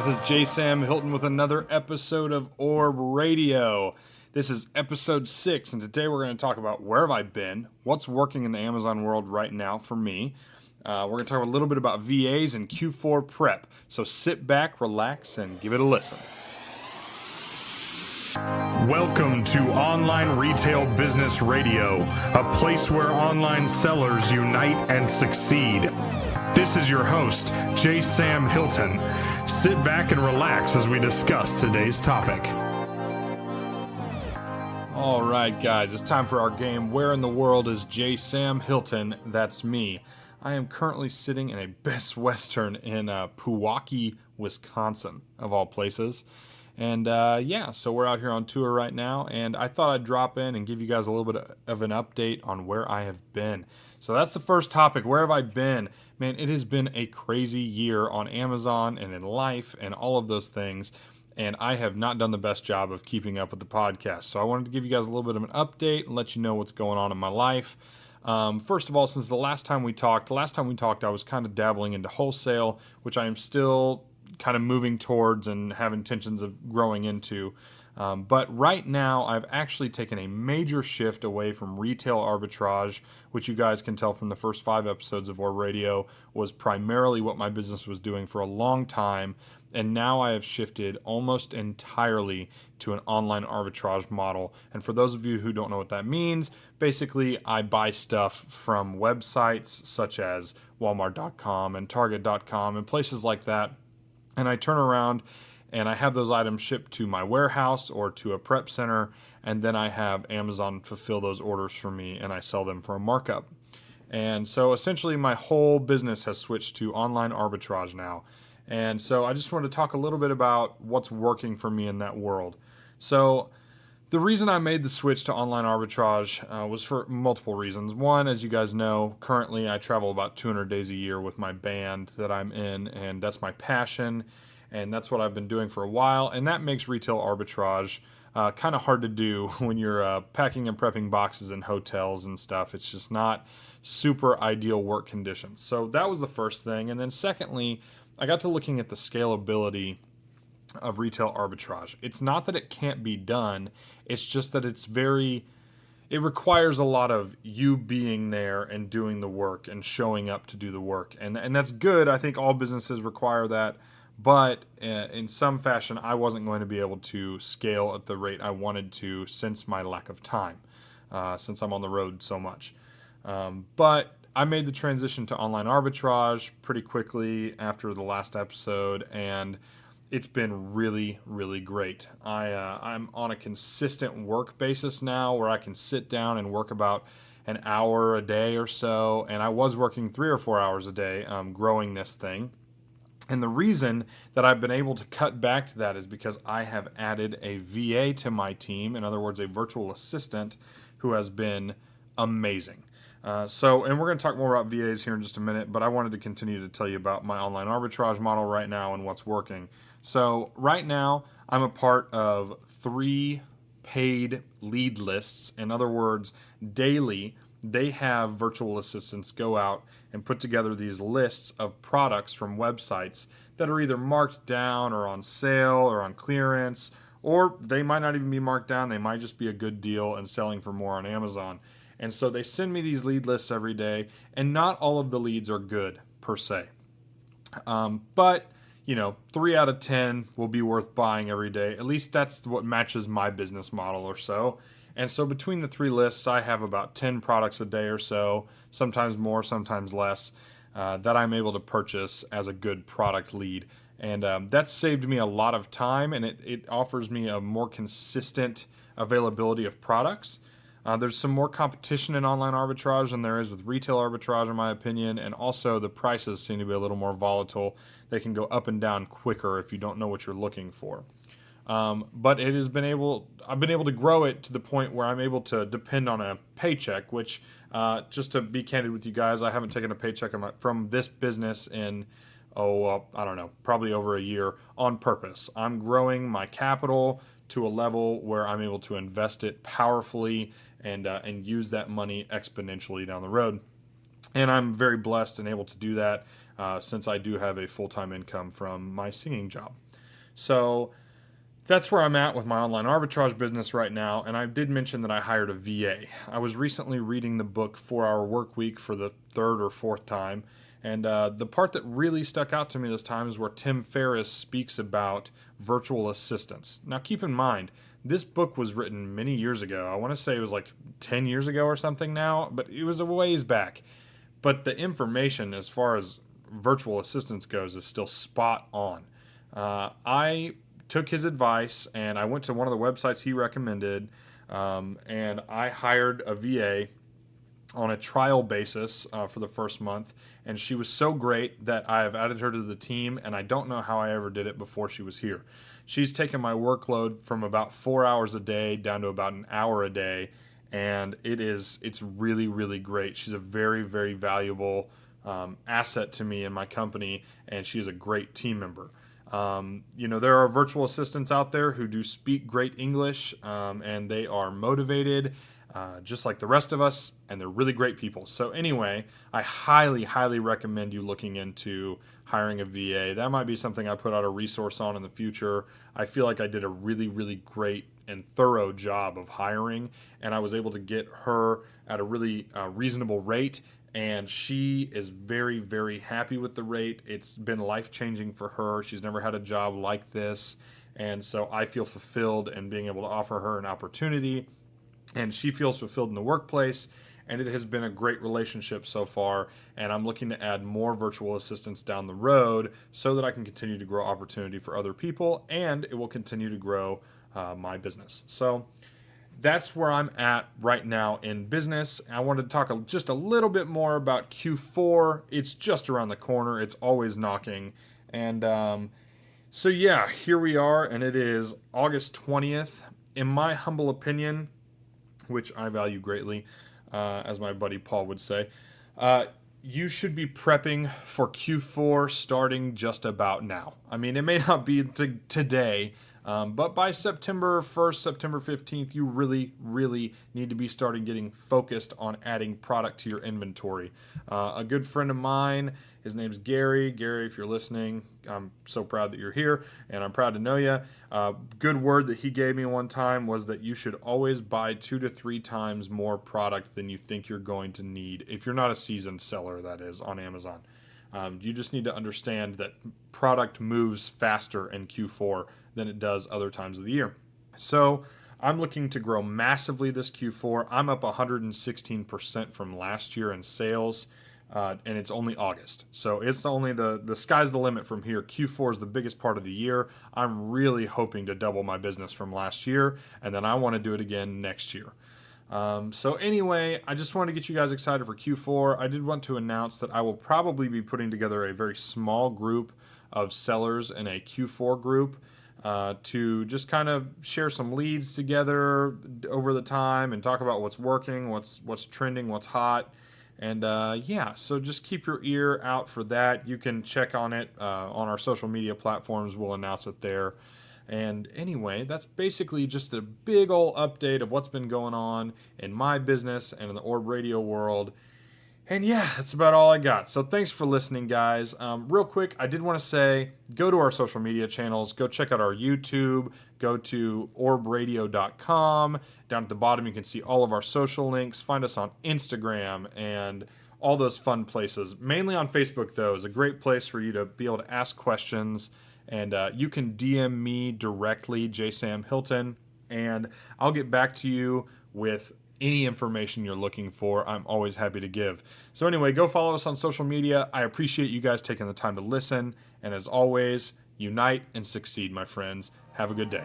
This is J. Sam Hilton with another episode of ORB Radio. This is episode 6, and today we're going to talk about where have I been, what's working in the Amazon world right now for me. We're going to talk a little bit about VAs and Q4 prep. So sit back, relax, and give it a listen. Welcome to Online Retail Business Radio, a place where online sellers unite and succeed. This is your host, J. Sam Hilton. Sit back and relax as we discuss today's topic. All right, guys, it's time for our game. Where in the world is J. Sam Hilton? That's me. I am currently sitting in a Best Western in Pewaukee, Wisconsin, of all places. And so we're out here on tour right now, and I thought I'd drop in and give you guys a little bit of an update on where I have been. So that's the first topic. Where have I been? Man, it has been a crazy year on Amazon and in life and all of those things, and I have not done the best job of keeping up with the podcast. So I wanted to give you guys a little bit of an update and let you know what's going on in my life. First of all, since the last time we talked, I was kind of dabbling into wholesale, which I am still kind of moving towards and have intentions of growing into. But right now, I've actually taken a major shift away from retail arbitrage, which you guys can tell from the first 5 episodes of ORB Radio was primarily what my business was doing for a long time. And now I have shifted almost entirely to an online arbitrage model. And for those of you who don't know what that means, basically I buy stuff from websites such as Walmart.com and Target.com and places like that. And I turn around and I have those items shipped to my warehouse or to a prep center, and then I have Amazon fulfill those orders for me and I sell them for a markup. And so essentially my whole business has switched to online arbitrage now. And so I just wanted to talk a little bit about what's working for me in that world. So the reason I made the switch to online arbitrage was for multiple reasons. One, as you guys know, currently I travel about 200 days a year with my band that I'm in, and that's my passion, and that's what I've been doing for a while, and that makes retail arbitrage kind of hard to do when you're packing and prepping boxes in hotels and stuff. It's just not super ideal work conditions. So that was the first thing, and then secondly, I got to looking at the scalability of retail arbitrage. It's not that it can't be done, it's just that it requires a lot of you being there and doing the work and showing up to do the work. And that's good. I think all businesses require that. But in some fashion, I wasn't going to be able to scale at the rate I wanted to since my lack of time, since I'm on the road so much. But I made the transition to online arbitrage pretty quickly after the last episode, and it's been really, really great. I'm on a consistent work basis now where I can sit down and work about an hour a day or so, and I was working 3 or 4 hours a day growing this thing. And the reason that I've been able to cut back to that is because I have added a VA to my team, in other words, a virtual assistant who has been amazing. And we're going to talk more about VAs here in just a minute, but I wanted to continue to tell you about my online arbitrage model right now and what's working. So right now, I'm a part of 3 paid lead lists. In other words, daily, they have virtual assistants go out and put together these lists of products from websites that are either marked down or on sale or on clearance, or they might not even be marked down. They might just be a good deal and selling for more on Amazon. And so they send me these lead lists every day, and not all of the leads are good per se. But 3 out of 10 will be worth buying every day. At least that's what matches my business model or so. And so between the 3 lists, I have about 10 products a day or so, sometimes more, sometimes less, that I'm able to purchase as a good product lead. And that's saved me a lot of time, and it offers me a more consistent availability of products. There's some more competition in online arbitrage than there is with retail arbitrage, in my opinion, and also the prices seem to be a little more volatile. They can go up and down quicker if you don't know what you're looking for. But I've been able to grow it to the point where I'm able to depend on a paycheck, which, just to be candid with you guys, I haven't taken a paycheck from this business in, I don't know, probably over a year on purpose. I'm growing my capital to a level where I'm able to invest it powerfully and use that money exponentially down the road. And I'm very blessed and able to do that since I do have a full-time income from my singing job. So that's where I'm at with my online arbitrage business right now. And I did mention that I hired a VA. I was recently reading the book 4-Hour Workweek for the third or fourth time. And the part that really stuck out to me this time is where Tim Ferriss speaks about virtual assistants. Now, keep in mind, this book was written many years ago. I want to say it was like 10 years ago or something now, but it was a ways back. But the information as far as virtual assistants goes is still spot on. I took his advice and I went to one of the websites he recommended, and I hired a VA on a trial basis for the first month, and she was so great that I have added her to the team, and I don't know how I ever did it before she was here. She's taken my workload from about 4 hours a day down to about an hour a day, and it's really, really great. She's a very, very valuable asset to me and my company, and she's a great team member. There are virtual assistants out there who do speak great English, and they are motivated, just like the rest of us, and they're really great people. So anyway, I highly, highly recommend you looking into hiring a VA. That might be something I put out a resource on in the future. I feel like I did a really, really great and thorough job of hiring, and I was able to get her at a really reasonable rate. And she is very, very happy with the rate. It's been life-changing for her. She's never had a job like this. And so I feel fulfilled in being able to offer her an opportunity. And she feels fulfilled in the workplace. And it has been a great relationship so far. And I'm looking to add more virtual assistants down the road so that I can continue to grow opportunity for other people. And it will continue to grow my business. So that's where I'm at right now in business. I wanted to talk just a little bit more about Q4. It's just around the corner. It's always knocking. And so yeah, here we are, and it is August 20th. In my humble opinion, which I value greatly, as my buddy Paul would say, you should be prepping for Q4 starting just about now. I mean, it may not be today, but by September 1st, September 15th, you really, really need to be starting getting focused on adding product to your inventory. A good friend of mine, his name's Gary. Gary, if you're listening, I'm so proud that you're here, and I'm proud to know you. Good word that he gave me one time was that you should always buy 2 to 3 times more product than you think you're going to need, if you're not a seasoned seller, that is, on Amazon. You just need to understand that product moves faster in Q4 than it does other times of the year. So I'm looking to grow massively this Q4. I'm up 116% from last year in sales, and it's only August. So it's only the sky's the limit from here. Q4 is the biggest part of the year. I'm really hoping to double my business from last year, and then I want to do it again next year. So anyway, I just wanted to get you guys excited for Q4. I did want to announce that I will probably be putting together a very small group of sellers in a Q4 group to just kind of share some leads together over the time and talk about what's working, what's trending, what's hot. And so just keep your ear out for that. You can check on it on our social media platforms. We'll announce it there. And anyway, that's basically just a big old update of what's been going on in my business and in the Orb Radio world. And yeah, that's about all I got. So thanks for listening, guys. Real quick, I did want to say, go to our social media channels. Go check out our YouTube. Go to orbradio.com. Down at the bottom, you can see all of our social links. Find us on Instagram and all those fun places. Mainly on Facebook, though, is a great place for you to be able to ask questions. And you can DM me directly, J. Sam Hilton, and I'll get back to you with any information you're looking for. I'm always happy to give. So anyway, go follow us on social media. I appreciate you guys taking the time to listen. And as always, unite and succeed, my friends. Have a good day.